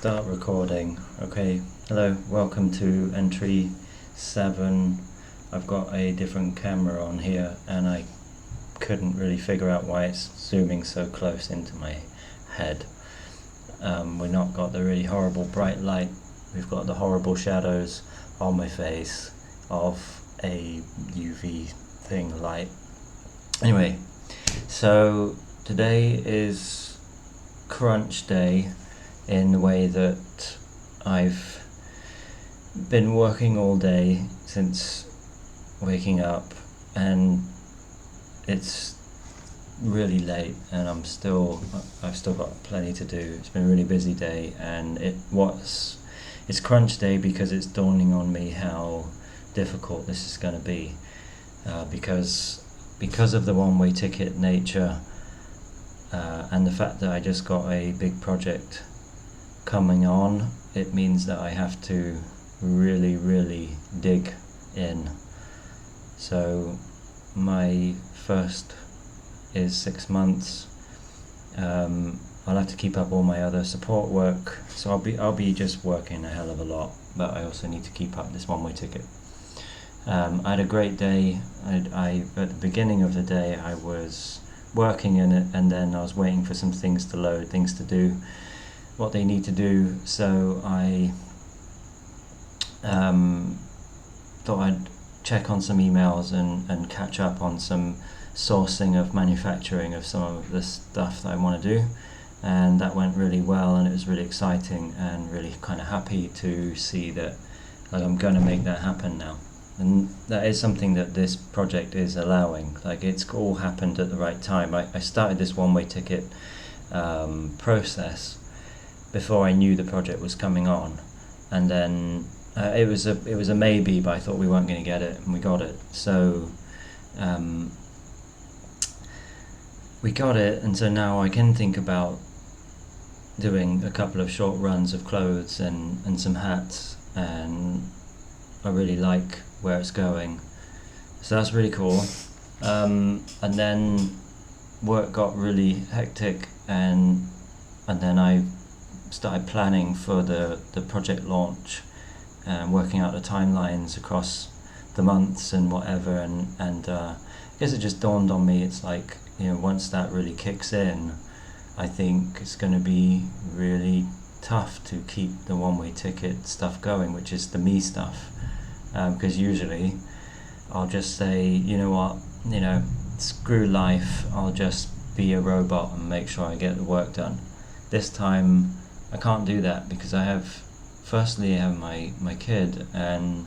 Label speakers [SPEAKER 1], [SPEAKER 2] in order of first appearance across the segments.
[SPEAKER 1] Start recording. Okay, hello, welcome to entry 7. I've got a different camera on here and I couldn't really figure out why it's zooming so close into my head. We've not got the really horrible bright light, we've got the horrible shadows on my face of a UV thing light. Anyway, so today is crunch day in the way that I've been working all day since waking up, and it's really late and I've still got plenty to do. It's been a really busy day, and it's crunch day because it's dawning on me how difficult this is going to be, because of the one-way ticket nature, and the fact that I just got a big project coming on. It means that I have to really dig in. So my first is 6 months. I'll have to keep up all my other support work, so I'll be just working a hell of a lot, but I also need to keep up this one-way ticket. I had a great day. I at the beginning of the day I was working in it, and then I was waiting for some things to load, things to do, what they need to do, so I thought I'd check on some emails and catch up on some sourcing of manufacturing of some of the stuff that I want to do, and that went really well, and it was really exciting and really kind of happy to see that I'm going to make that happen now. And that is something that this project is allowing. It's all happened at the right time. I started this one-way ticket process before I knew the project was coming on, and then it was a maybe, but I thought we weren't going to get it, and we got it. So we got it, and so now I can think about doing a couple of short runs of clothes and some hats, and I really like where it's going. So that's really cool. And then work got really hectic, and then I started planning for the project launch and working out the timelines across the months and whatever, and I guess it just dawned on me, it's like, once that really kicks in, I think it's going to be really tough to keep the one-way ticket stuff going, which is the me stuff, because usually I'll just say, you know what, screw life, I'll just be a robot and make sure I get the work done. This time I can't do that because I have my kid, and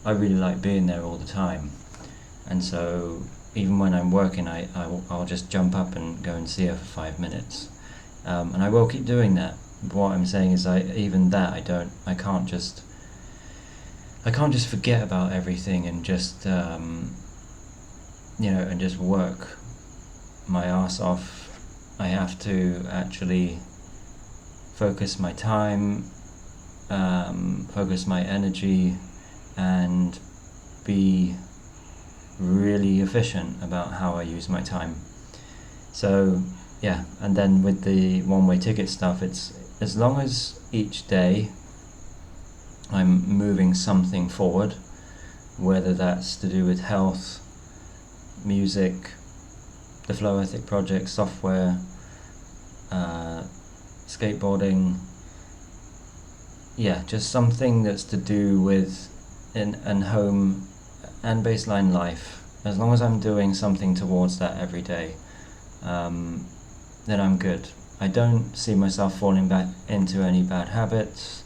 [SPEAKER 1] I really like being there all the time, and so even when I'm working, I'll just jump up and go and see her for 5 minutes, and I will keep doing that. But what I'm saying is I can't just forget about everything and just and just work my ass off. I have to actually focus my time, focus my energy, and be really efficient about how I use my time. So yeah, and then with the one-way ticket stuff, it's as long as each day I'm moving something forward, whether that's to do with health, music, the Flow Ethic project, software, skateboarding, just something that's to do with and home and baseline life. As long as I'm doing something towards that every day, then I'm good. I don't see myself falling back into any bad habits,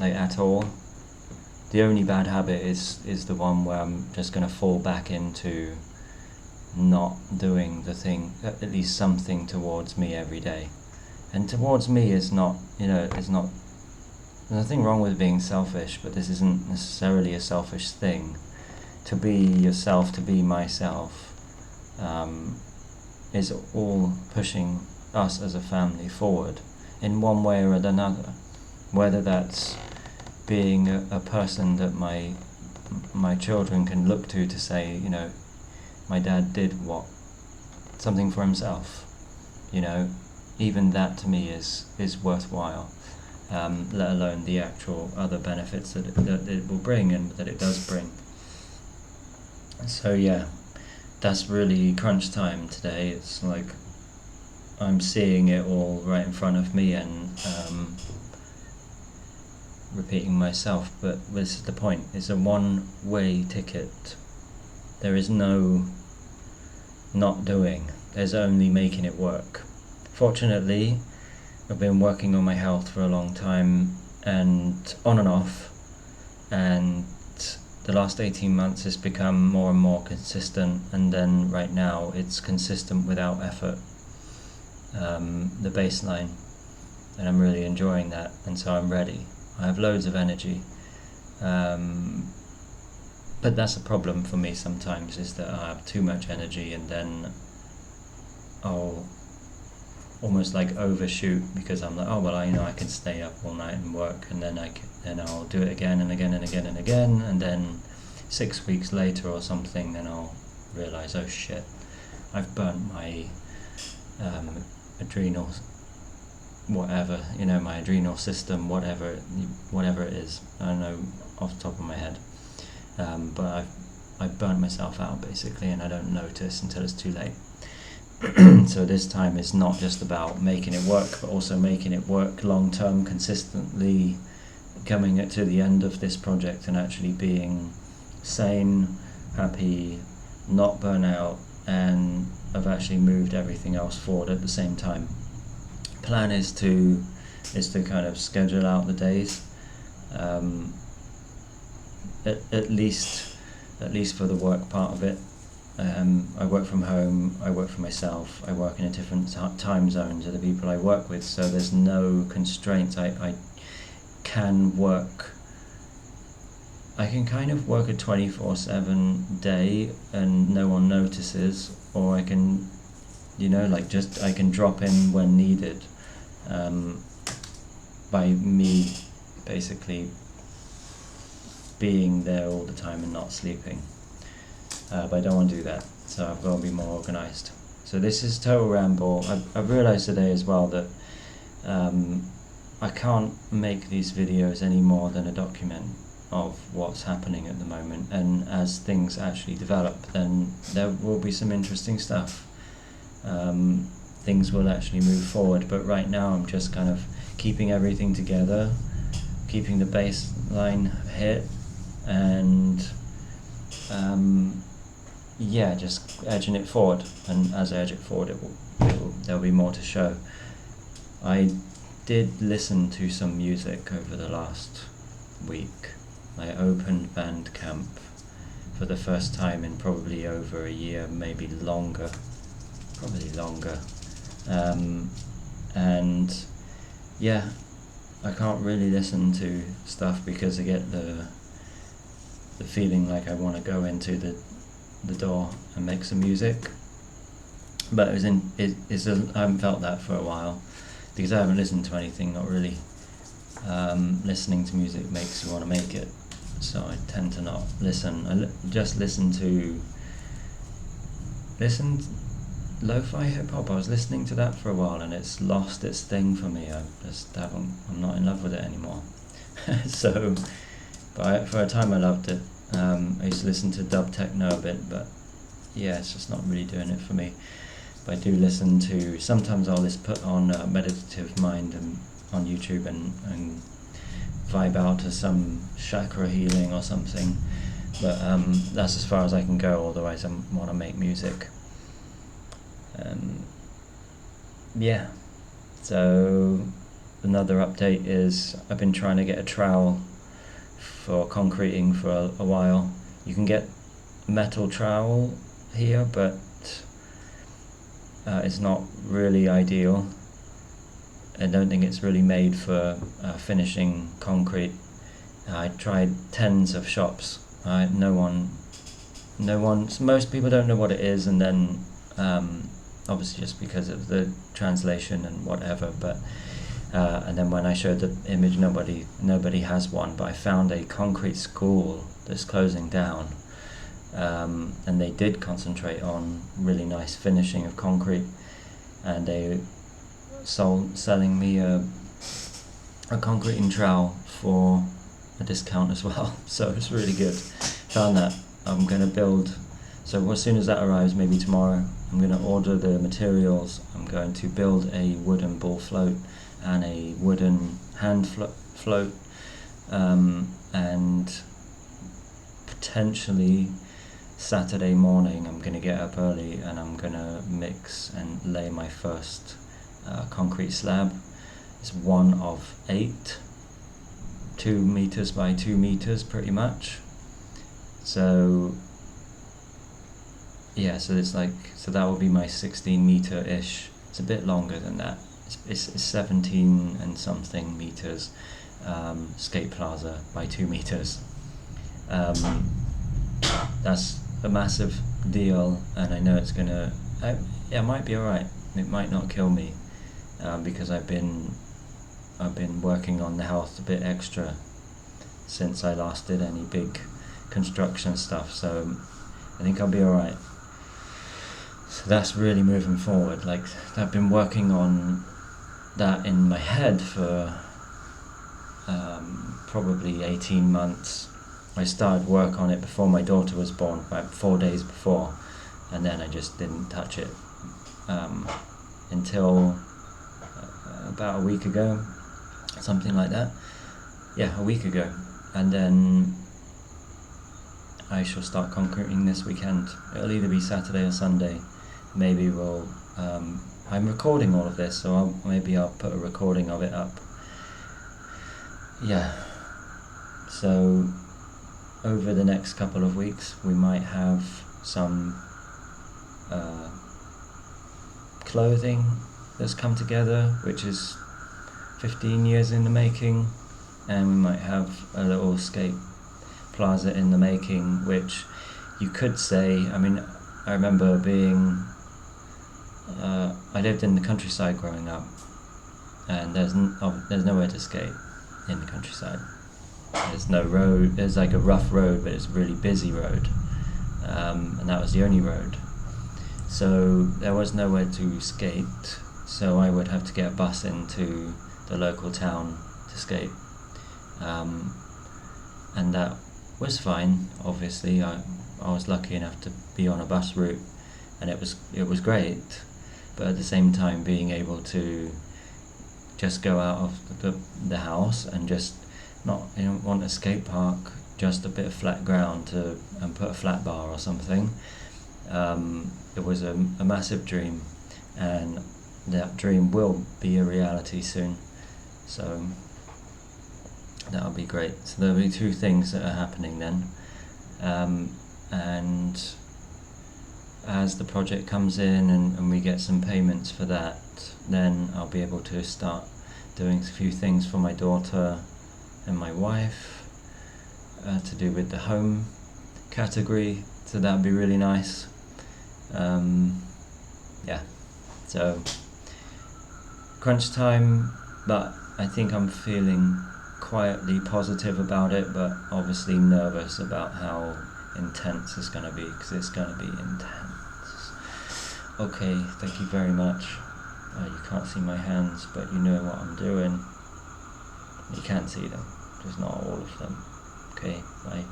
[SPEAKER 1] at all. The only bad habit is the one where I'm just going to fall back into not doing the thing, at least something towards me every day. And towards me is not, there's nothing wrong with being selfish, but this isn't necessarily a selfish thing. To be yourself, to be myself, is all pushing us as a family forward in one way or another, whether that's being a person that my children can look to say, my dad did something for himself, even that to me is worthwhile, let alone the actual other benefits that it will bring and that it does bring. So yeah, that's really crunch time today. It's like I'm seeing it all right in front of me and repeating myself, but this is the point. It's a one-way ticket. There is no not doing. There's only making it work. Fortunately, I've been working on my health for a long time and on and off, and the last 18 months has become more and more consistent, and then right now it's consistent without effort, the baseline, and I'm really enjoying that, and so I'm ready. I have loads of energy, but that's a problem for me sometimes, is that I have too much energy and then I'll almost like overshoot because I'm like, oh well, I can stay up all night and work, and then I'll do it again and again and again and again, and then 6 weeks later or something, then I'll realise, oh shit, I've burnt my adrenal whatever, my adrenal system, whatever it is. I don't know off the top of my head, but I've burnt myself out basically, and I don't notice until it's too late. So this time is not just about making it work, but also making it work long term, consistently, coming to the end of this project and actually being sane, happy, not burn out, and I've actually moved everything else forward at the same time. Plan is to kind of schedule out the days, at least for the work part of it. I work from home, I work for myself, I work in a different time zone to the people I work with, so there's no constraints. I can kind of work a 24/7 day and no one notices, or I can, I can drop in when needed, by me basically being there all the time and not sleeping. But I don't want to do that, so I've got to be more organised. So this is total ramble. I've realised today as well that I can't make these videos any more than a document of what's happening at the moment, and as things actually develop, then there will be some interesting stuff. Things will actually move forward, but right now I'm just kind of keeping everything together, keeping the baseline hit, and just edging it forward, and as I edge it forward, there'll be more to show. I did listen to some music over the last week. I opened Bandcamp for the first time in probably over a year, maybe longer, and yeah, I can't really listen to stuff because I get the feeling like I want to go into the door and make some music, but I haven't felt that for a while because I haven't listened to anything. Not really. Listening to music makes you want to make it, so I tend to not listen. I just listen to lo-fi hip-hop. I was listening to that for a while and it's lost its thing for me. I'm not in love with it anymore. So, but for a time I loved it. I used to listen to dub techno a bit, but yeah, it's just not really doing it for me. But I do listen to, sometimes I'll just put on Meditative Mind on YouTube and vibe out to some chakra healing or something, but that's as far as I can go, otherwise I want to make music. Yeah, so another update is I've been trying to get a trowel for concreting for a while. You can get metal trowel here, but it's not really ideal. I don't think it's really made for finishing concrete. I tried tens of shops. Most people don't know what it is, and then obviously just because of the translation and whatever, but and then when I showed the image, nobody has one, but I found a concrete school that's closing down, and they did concentrate on really nice finishing of concrete, and selling me a concreting trowel for a discount as well. So it's really good. Found that. I'm going to build, so as soon as that arrives, maybe tomorrow, I'm going to order the materials. I'm going to build a wooden ball float and a wooden hand float, and potentially Saturday morning I'm going to get up early and I'm going to mix and lay my first concrete slab. It's one of 8, 2 meters by 2 meters pretty much. So yeah, so it's like, so that will be my 16-meter-ish. It's a bit longer than that. It's 17 and something meters, skate plaza by 2 meters. That's a massive deal, and I know it's gonna, it might be alright. It might not kill me, because I've been working on the house a bit extra since I last did any big construction stuff, so I think I'll be alright. So that's really moving forward. Like, I've been working on that in my head for probably 18 months. I started work on it before my daughter was born, about 4 days before, and then I just didn't touch it until about a week ago, something like that. Yeah, a week ago. And then I shall start concreting this weekend. It'll either be Saturday or Sunday. Maybe we'll, I'm recording all of this, so maybe I'll put a recording of it up. Yeah, so over the next couple of weeks we might have some clothing that's come together, which is 15 years in the making, and we might have a little skate plaza in the making, which you could say, I mean, I remember being, I lived in the countryside growing up, and there's nowhere to skate in the countryside. There's no road, there's like a rough road, but it's a really busy road, and that was the only road. So there was nowhere to skate, so I would have to get a bus into the local town to skate. And that was fine, obviously. I was lucky enough to be on a bus route, and it was great, but at the same time being able to just go out of the house and just not, want a skate park, just a bit of flat ground and put a flat bar or something. It was a massive dream, and that dream will be a reality soon, so that'll be great. So there'll be 2 things that are happening then, and as the project comes in and we get some payments for that, then I'll be able to start doing a few things for my daughter and my wife, to do with the home category, so that'd be really nice. Yeah, so crunch time, but I think I'm feeling quietly positive about it, but obviously nervous about how intense it's going to be, because it's going to be intense. Okay, thank you very much. You can't see my hands, but you know what I'm doing. You can see them, just not all of them. Okay, bye.